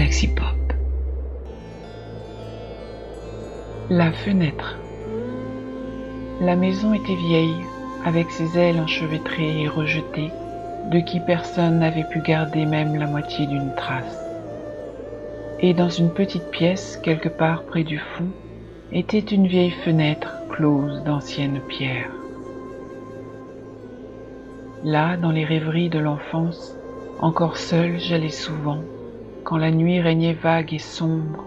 Galaxy Pop. La fenêtre. La maison était vieille, avec ses ailes enchevêtrées et rejetées, de qui personne n'avait pu garder même la moitié d'une trace. Et dans une petite pièce, quelque part près du fond, était une vieille fenêtre close d'anciennes pierres. Là, dans les rêveries de l'enfance, encore seul, j'allais souvent, quand la nuit régnait vague et sombre,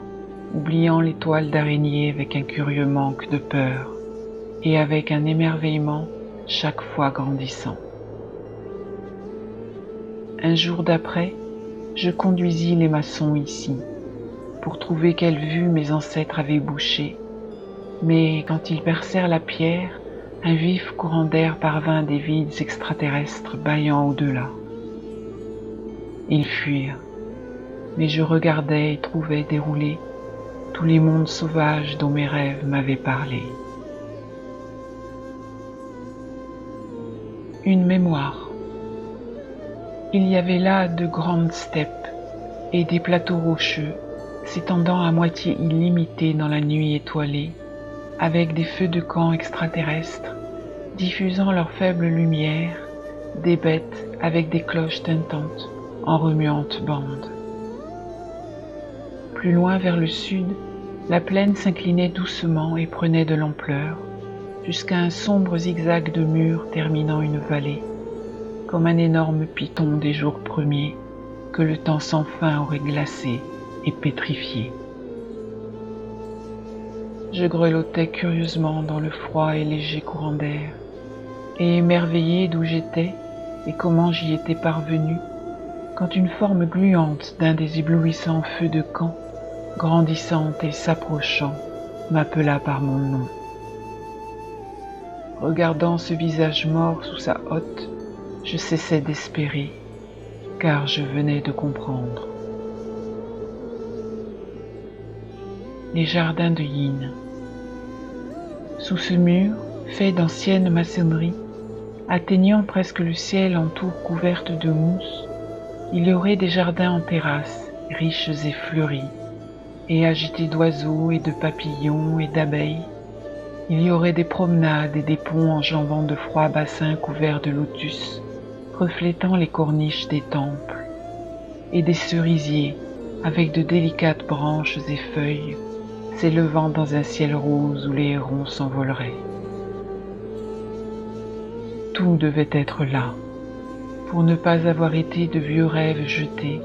oubliant les toiles d'araignée avec un curieux manque de peur, et avec un émerveillement chaque fois grandissant. Un jour d'après, je conduisis les maçons ici, pour trouver quelle vue mes ancêtres avaient bouchée, mais quand ils percèrent la pierre, un vif courant d'air parvint des vides extraterrestres bâillant au-delà. Ils fuirent, mais je regardais et trouvais dérouler tous les mondes sauvages dont mes rêves m'avaient parlé. Une mémoire. Il y avait là de grandes steppes et des plateaux rocheux s'étendant à moitié illimités dans la nuit étoilée, avec des feux de camp extraterrestres diffusant leur faible lumière, des bêtes avec des cloches tintantes en remuantes bandes. Plus loin vers le sud, la plaine s'inclinait doucement et prenait de l'ampleur, jusqu'à un sombre zigzag de murs terminant une vallée, comme un énorme python des jours premiers que le temps sans fin aurait glacé et pétrifié. Je grelottais curieusement dans le froid et léger courant d'air, et émerveillé d'où j'étais et comment j'y étais parvenu, quand une forme gluante d'un des éblouissants feux de camp, grandissante et s'approchant, m'appela par mon nom. Regardant ce visage mort sous sa hotte, je cessais d'espérer, car je venais de comprendre. Les jardins de Yin. Sous ce mur, fait d'ancienne maçonnerie, atteignant presque le ciel en tours couvertes de mousse, il y aurait des jardins en terrasse, riches et fleuris, et agités d'oiseaux et de papillons et d'abeilles. Il y aurait des promenades et des ponts enjambant de froids bassins couverts de lotus, reflétant les corniches des temples, et des cerisiers avec de délicates branches et feuilles, s'élevant dans un ciel rose où les hérons s'envoleraient. Tout devait être là, pour ne pas avoir été de vieux rêves jetés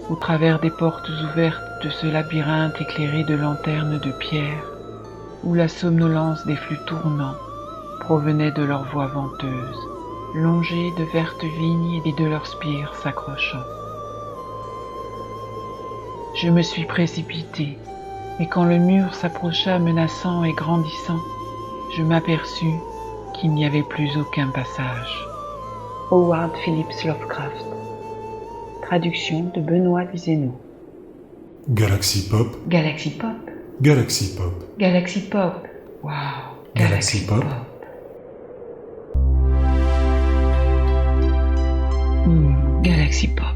au travers des portes ouvertes de ce labyrinthe éclairé de lanternes de pierre, où la somnolence des flux tournants provenait de leurs voix venteuses, longées de vertes vignes et de leurs spires s'accrochant. Je me suis précipité, et quand le mur s'approcha menaçant et grandissant, je m'aperçus qu'il n'y avait plus aucun passage. Howard Phillips Lovecraft. Traduction de Benoît Luzeno. Galaxy Pop. Galaxy Pop. Galaxy Pop. Galaxy Pop. Wow. Galaxy Pop. Galaxy Pop.